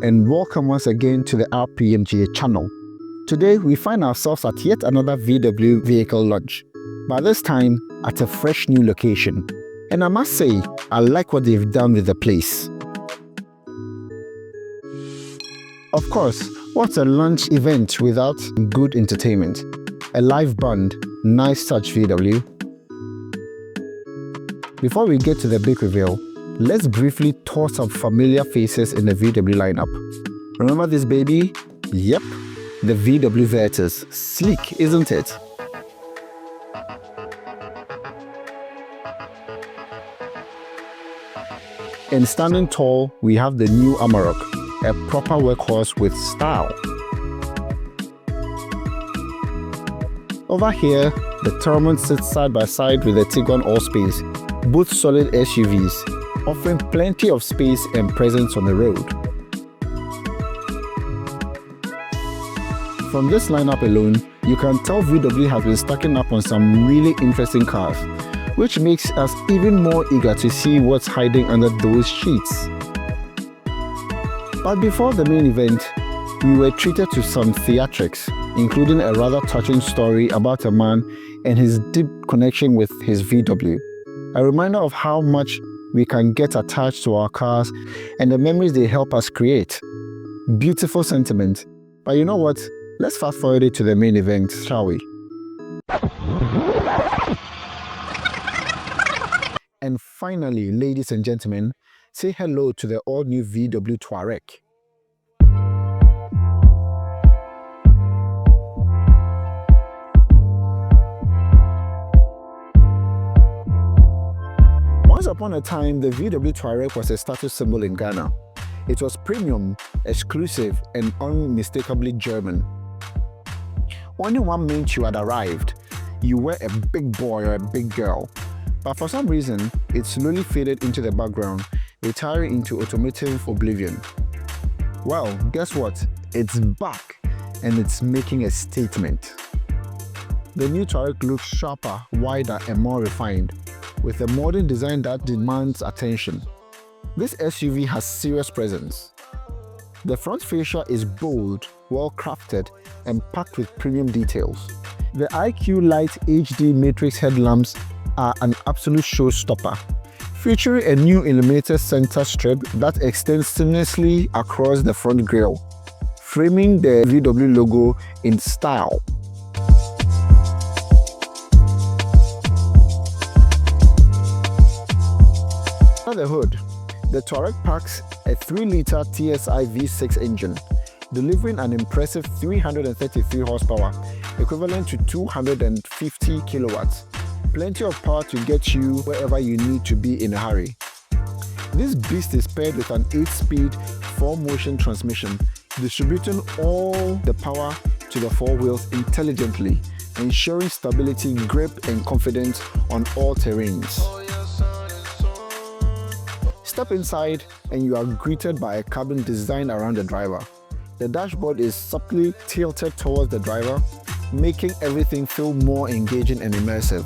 and welcome once again to the RPMGA channel. Today we find ourselves at yet another VW vehicle launch, but this time at a fresh new location. And I must say, I like what they've done with the place. Of course, what's a launch event without good entertainment? A live band, nice touch VW. Before we get to the big reveal, let's briefly toss up familiar faces in the VW lineup. Remember this baby? Yep, the VW Virtus. Sleek, isn't it? And standing tall, we have the new Amarok, a proper workhorse with style. Over here, the Touareg sits side by side with the Tiguan Allspace, both solid SUVs, offering plenty of space and presence on the road. From this lineup alone, you can tell VW has been stacking up on some really interesting cars, which makes us even more eager to see what's hiding under those sheets. But before the main event, we were treated to some theatrics, including a rather touching story about a man and his deep connection with his VW. A reminder of how much we can get attached to our cars and the memories they help us create. Beautiful sentiment. But you know what? Let's fast forward it to the main event, shall we? And finally, ladies and gentlemen, say hello to the all-new VW Touareg. Once upon a time, the VW Touareg was a status symbol in Ghana. It was premium, exclusive, and unmistakably German. Only one meant you had arrived. You were a big boy or a big girl. But for some reason, it slowly faded into the background, retiring into automotive oblivion. Well, guess what? It's back, and it's making a statement. The new Touareg looks sharper, wider, and more refined, with a modern design that demands attention. This SUV has serious presence. The front fascia is bold, well crafted, and packed with premium details. The IQ Light HD Matrix headlamps are an absolute showstopper, featuring a new illuminated center strip that extends seamlessly across the front grille, framing the VW logo in style. Under the hood, the Touareg packs a 3-liter TSI V6 engine, delivering an impressive 333 horsepower, equivalent to 250 kilowatts. Plenty of power to get you wherever you need to be in a hurry. This beast is paired with an 8-speed 4-motion transmission, distributing all the power to the 4 wheels intelligently, ensuring stability, grip, and confidence on all terrains. Step inside and you are greeted by a cabin designed around the driver. The dashboard is subtly tilted towards the driver, making everything feel more engaging and immersive.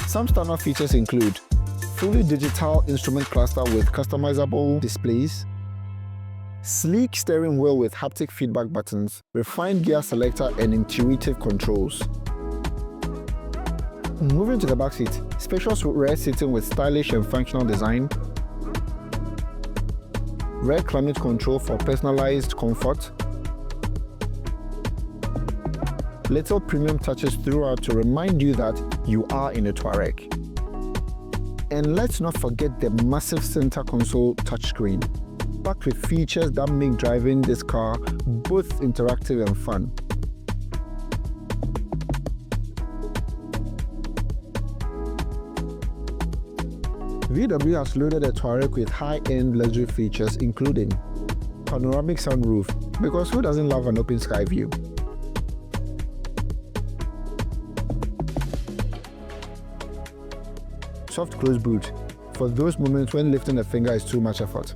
Some standout features include fully digital instrument cluster with customizable displays, sleek steering wheel with haptic feedback buttons, refined gear selector, and intuitive controls. Moving to the back seat, spacious rear seating with stylish and functional design, rear climate control for personalized comfort, little premium touches throughout to remind you that you are in a Touareg. And let's not forget the massive center console touchscreen, packed with features that make driving this car both interactive and fun. VW has loaded a Touareg with high-end luxury features including panoramic sunroof, because who doesn't love an open sky view? Soft close boot, for those moments when lifting a finger is too much effort.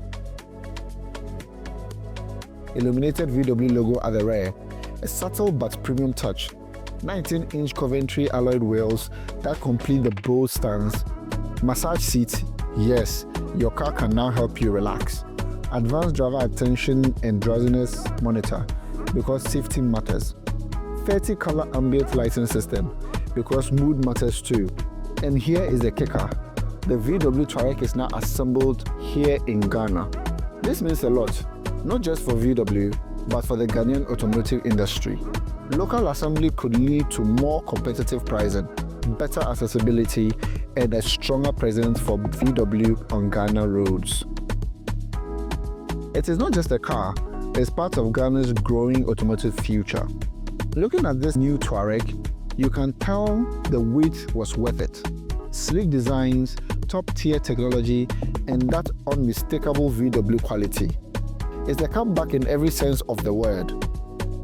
Illuminated VW logo at the rear, a subtle but premium touch. 19-inch Coventry alloyed wheels that complete the bold stance. Massage seat, yes, your car can now help you relax. advanced driver attention and drowsiness monitor because safety matters, 30 color ambient lighting system because mood matters too. And here is the kicker: the VW Touareg is now assembled here in Ghana. This means a lot, not just for VW, but for the Ghanaian automotive industry. Local assembly could lead to more competitive pricing, better accessibility, and a stronger presence for VW on Ghana roads. It is not just a car, it's part of Ghana's growing automotive future. Looking at this new Touareg, you can tell the wait was worth it. Sleek designs, top-tier technology, and that unmistakable VW quality. It's a comeback in every sense of the word.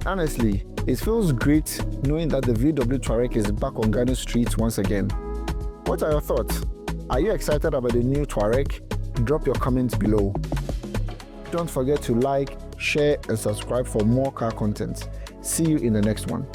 Honestly, it feels great knowing that the VW Touareg is back on Ghana streets once again. What are your thoughts? Are you excited about the new Touareg? Drop your comments below. Don't forget to like, share, and subscribe for more car content. See you in the next one.